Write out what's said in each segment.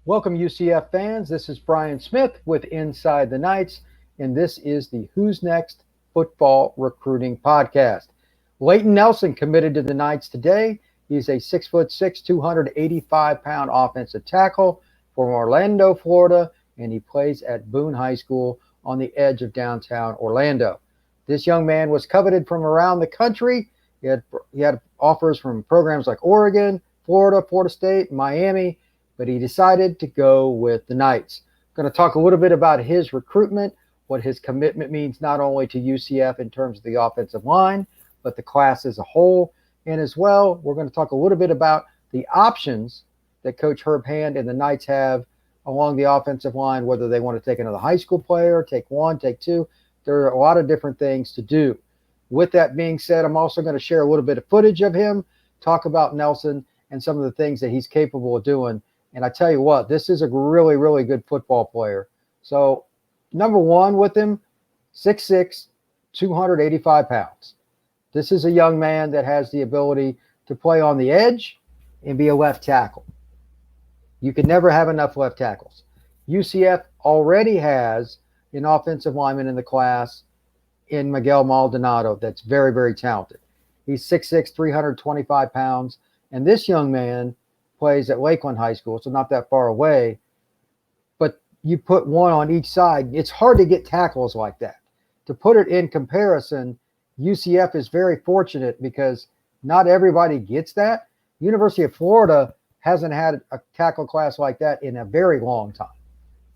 Welcome, UCF fans. This is Brian Smith with Inside the Knights, and this is the Who's Next Football Recruiting Podcast. Leyton Nelson committed to the Knights today. He's a 6'6", 285-pound offensive tackle from Orlando, Florida, and he plays at Boone High School on the edge of downtown Orlando. This young man was coveted from around the country. He had offers from programs like Oregon, Florida, Florida State, Miami, but he decided to go with the Knights. I'm going to talk a little bit about his recruitment, what his commitment means not only to UCF in terms of the offensive line, but the class as a whole. And as well, we're going to talk a little bit about the options that Coach Herb Hand and the Knights have along the offensive line, whether they want to take another high school player, take one, take two. There are a lot of different things to do. With that being said, I'm also going to share a little bit of footage of him, talk about Nelson and some of the things that he's capable of doing. And I tell you what, this is a really, really good football player. So, number one with him, 6'6", 285 pounds. This is a young man that has the ability to play on the edge and be a left tackle. You can never have enough left tackles. UCF already has an offensive lineman in the class in Miguel Maldonado that's very, very talented. He's 6'6", 325 pounds. And this young man plays at Lakeland High School, so not that far away. But you put one on each side, it's hard to get tackles like that. To put it in comparison, UCF is very fortunate because not everybody gets that. University of Florida hasn't had a tackle class like that in a very long time.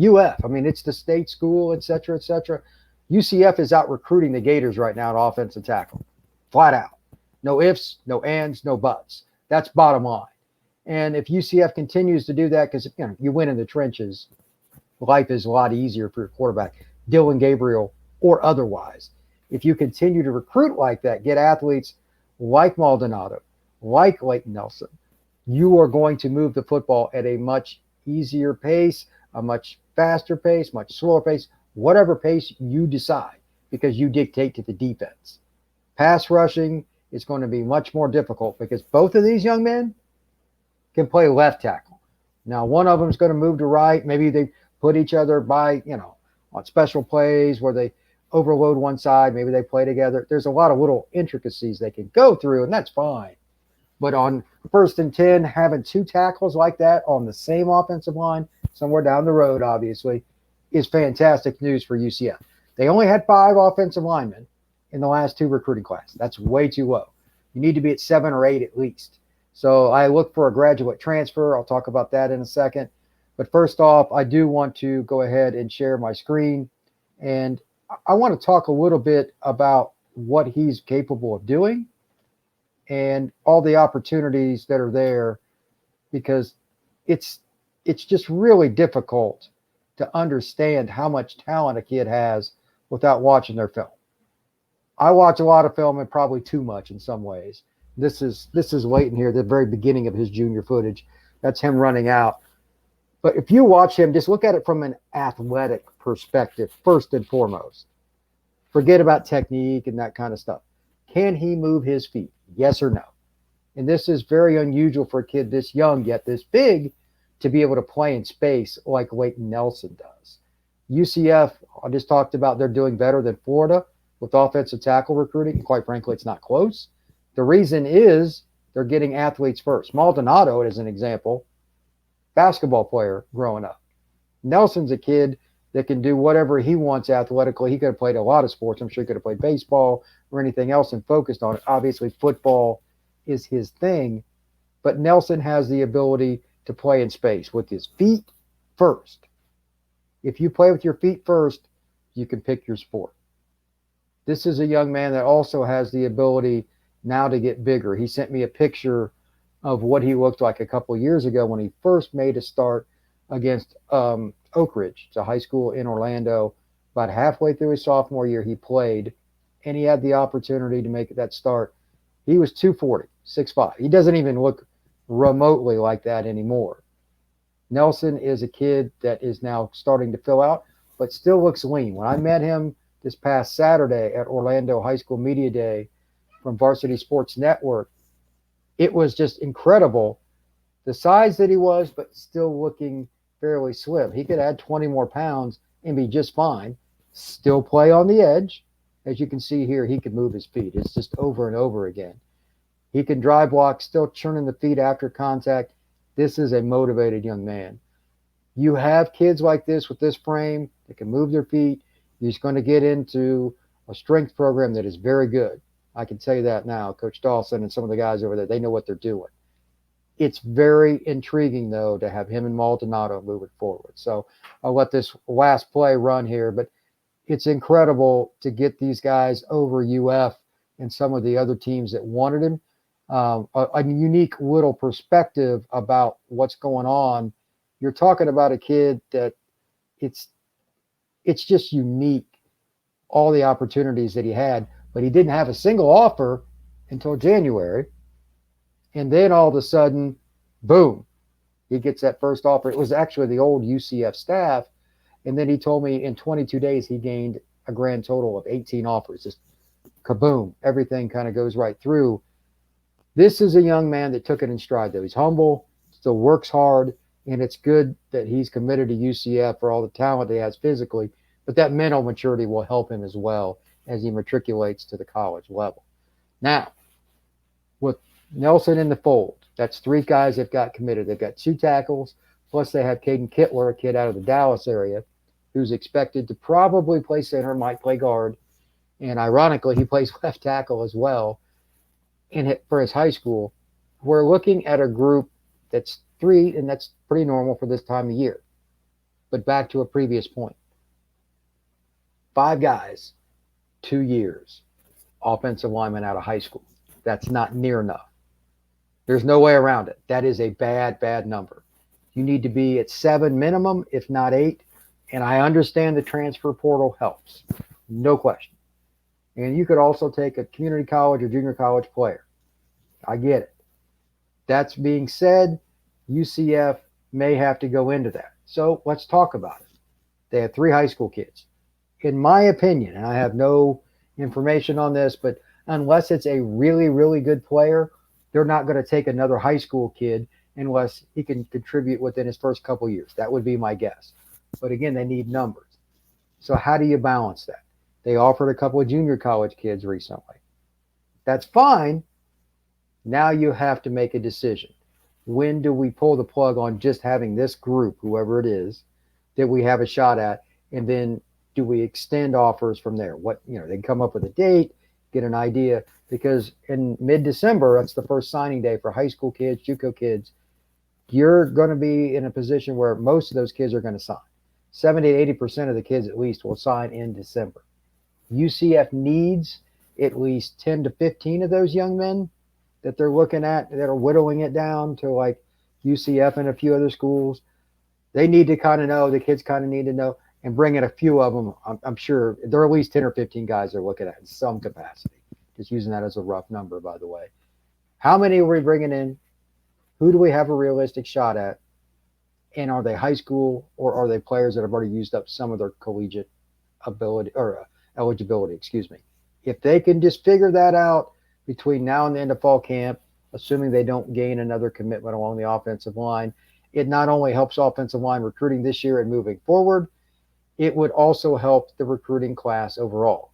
UF, I mean, it's the state school, et cetera, et cetera. UCF is out recruiting the Gators right now at offensive tackle, flat out. No ifs, no ands, no buts. That's bottom line. And if UCF continues to do that, because you win in the trenches, life is a lot easier for your quarterback, Dylan Gabriel or otherwise. If you continue to recruit like that, get athletes like Maldonado, like Leyton Nelson, you are going to move the football at a much easier pace, a much faster pace, much slower pace, whatever pace you decide, because you dictate to the defense. Pass rushing is going to be much more difficult because both of these young men can play left tackle. Now, one of them is going to move to right. Maybe they put each other by, on special plays where they overload one side. Maybe they play together. There's a lot of little intricacies they can go through, and that's fine. But on 1st and 10, having two tackles like that on the same offensive line, somewhere down the road, obviously, is fantastic news for UCF. They only had 5 offensive linemen in the last 2 recruiting classes. That's way too low. You need to be at 7 or 8 at least. So I look for a graduate transfer. I'll talk about that in a second. But first off, I do want to go ahead and share my screen. And I want to talk a little bit about what he's capable of doing and all the opportunities that are there, because it's just really difficult to understand how much talent a kid has without watching their film. I watch a lot of film and probably too much in some ways. This is Leyton here, the very beginning of his junior footage. That's him running out. But if you watch him, just look at it from an athletic perspective, first and foremost. Forget about technique and that kind of stuff. Can he move his feet? Yes or no? And this is very unusual for a kid this young, yet this big, to be able to play in space like Leyton Nelson does. UCF, I just talked about, they're doing better than Florida with offensive tackle recruiting. And quite frankly, it's not close. The reason is they're getting athletes first. Maldonado, as an example, basketball player growing up. Nelson's a kid that can do whatever he wants athletically. He could have played a lot of sports. I'm sure he could have played baseball or anything else and focused on it. Obviously, football is his thing. But Nelson has the ability to play in space with his feet first. If you play with your feet first, you can pick your sport. This is a young man that also has the ability now to get bigger. He sent me a picture of what he looked like a couple of years ago when he first made a start against Oak Ridge. It's a high school in Orlando. About halfway through his sophomore year, he played, and he had the opportunity to make that start. He was 240, 6'5". He doesn't even look remotely like that anymore. Nelson is a kid that is now starting to fill out, but still looks lean. When I met him this past Saturday at Orlando High School Media Day from Varsity Sports Network, it was just incredible, the size that he was, but still looking fairly slim. He could add 20 more pounds and be just fine. Still play on the edge. As you can see here, he can move his feet. It's just over and over again. He can drive block, still churning the feet after contact. This is a motivated young man. You have kids like this with this frame that can move their feet. He's going to get into a strength program that is very good. I can tell you that now. Coach Dawson and some of the guys over there, they know what they're doing. It's very intriguing, though, to have him and Maldonado moving forward. So I'll let this last play run here, but it's incredible to get these guys over UF and some of the other teams that wanted him. A unique little perspective about what's going on. You're talking about a kid that it's just unique, all the opportunities that he had, but he didn't have a single offer until January. And then all of a sudden, boom, he gets that first offer. It was actually the old UCF staff. And then he told me in 22 days, he gained a grand total of 18 offers. Just kaboom, everything kind of goes right through. This is a young man that took it in stride, though. He's humble, still works hard, and it's good that he's committed to UCF for all the talent he has physically, but that mental maturity will help him as well as he matriculates to the college level. Now, with Nelson in the fold, that's 3 guys they've got committed. They've got 2 tackles, plus they have Caden Kittler, a kid out of the Dallas area, who's expected to probably play center, might play guard, and ironically, he plays left tackle as well for his high school. We're looking at a group that's 3, and that's pretty normal for this time of year. But back to a previous point. 5 guys, 2 years, offensive lineman out of high school. That's not near enough. There's no way around it. That is a bad, bad number. You need to be at 7 minimum, if not 8. And I understand the transfer portal helps. No question. And you could also take a community college or junior college player. I get it. That's being said, UCF may have to go into that. So let's talk about it. They have 3 high school kids. In my opinion, and I have no information on this, but unless it's a really, really good player, they're not going to take another high school kid unless he can contribute within his first couple years. That would be my guess. But again, they need numbers. So how do you balance that? They offered a couple of junior college kids recently. That's fine. Now you have to make a decision. When do we pull the plug on just having this group, whoever it is, that we have a shot at, and then do we extend offers from there? They can come up with a date, get an idea, because in mid-December, that's the first signing day for high school kids, JUCO kids. You're going to be in a position where most of those kids are going to sign. 70 to 80% of the kids at least will sign in December. UCF needs at least 10 to 15 of those young men that they're looking at that are whittling it down to like UCF and a few other schools. They need to kind of know, the kids kind of need to know, and bring in a few of them. I'm sure there are at least 10 or 15 guys they're looking at in some capacity. Just using that as a rough number, by the way. How many are we bringing in? Who do we have a realistic shot at? And are they high school, or are they players that have already used up some of their collegiate ability or eligibility? Excuse me. If they can just figure that out between now and the end of fall camp, assuming they don't gain another commitment along the offensive line, it not only helps offensive line recruiting this year and moving forward, it would also help the recruiting class overall.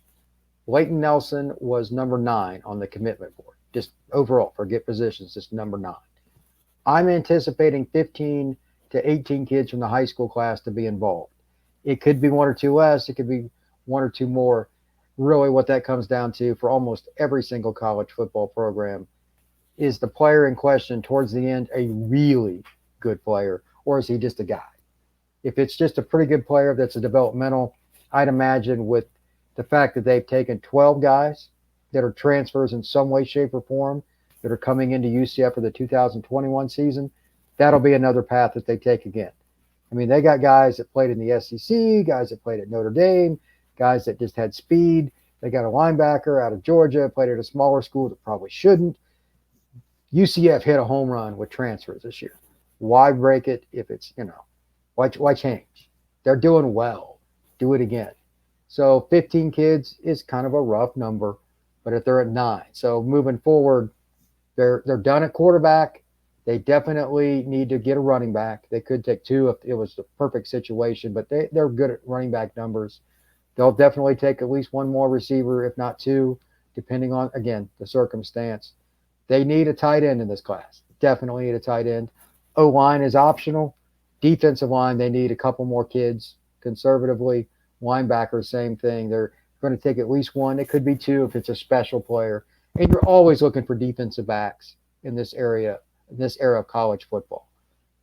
Leyton Nelson was number 9 on the commitment board. Just overall, forget positions, just number 9. I'm anticipating 15 to 18 kids from the high school class to be involved. It could be 1 or 2 less. It could be 1 or 2 more. Really what that comes down to for almost every single college football program is the player in question towards the end a really good player, or is he just a guy? If it's just a pretty good player that's a developmental, I'd imagine with the fact that they've taken 12 guys that are transfers in some way, shape, or form that are coming into UCF for the 2021 season, that'll be another path that they take again. I mean, they got guys that played in the SEC, guys that played at Notre Dame, guys that just had speed. They got a linebacker out of Georgia, played at a smaller school that probably shouldn't. UCF hit a home run with transfers this year. Why break it if it's, why change? They're doing well. Do it again. So 15 kids is kind of a rough number, but if they're at 9. So moving forward, they're done at quarterback. They definitely need to get a running back. They could take two if it was the perfect situation, but they're good at running back numbers. They'll definitely take at least one more receiver, if not two, depending on, again, the circumstance. They need a tight end in this class. Definitely need a tight end. O line is optional. Defensive line, they need a couple more kids conservatively. Linebackers, same thing. They're going to take at least one. It could be two if it's a special player. And you're always looking for defensive backs in this area, in this era of college football.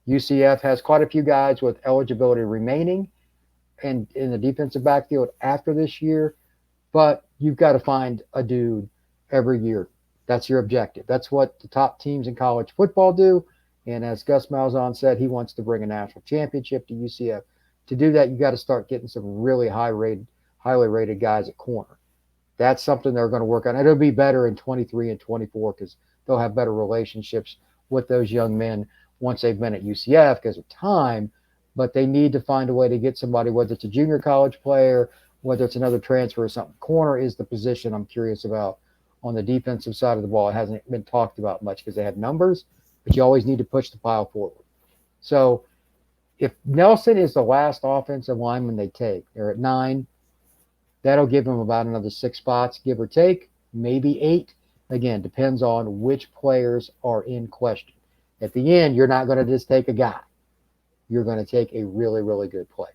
UCF has quite a few guys with eligibility remaining and in the defensive backfield after this year, but you've got to find a dude every year. That's your objective. That's what the top teams in college football do. And as Gus Malzahn said, he wants to bring a national championship to UCF. To do that, you got to start getting some really highly rated guys at corner. That's something they're going to work on. It'll be better in 23 and 24 because they'll have better relationships with those young men once they've been at UCF because of time. But they need to find a way to get somebody, whether it's a junior college player, whether it's another transfer or something. Corner is the position I'm curious about on the defensive side of the ball. It hasn't been talked about much because they have numbers, but you always need to push the pile forward. So if Nelson is the last offensive lineman they take, they're at 9. That'll give them about another 6 spots, give or take, maybe 8. Again, depends on which players are in question. At the end, you're not going to just take a guy. You're going to take a really, really good player.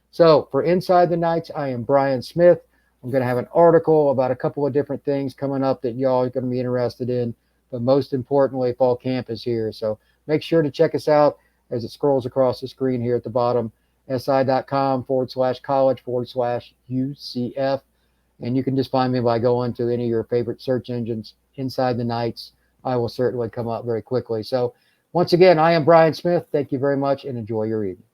So for Inside the Knights, I am Brian Smith. I'm going to have an article about a couple of different things coming up that y'all are going to be interested in. But most importantly, fall camp is here. So make sure to check us out as it scrolls across the screen here at the bottom, si.com/college/UCF. And you can just find me by going to any of your favorite search engines, Inside the Knights. I will certainly come up very quickly. So once again, I am Brian Smith. Thank you very much and enjoy your evening.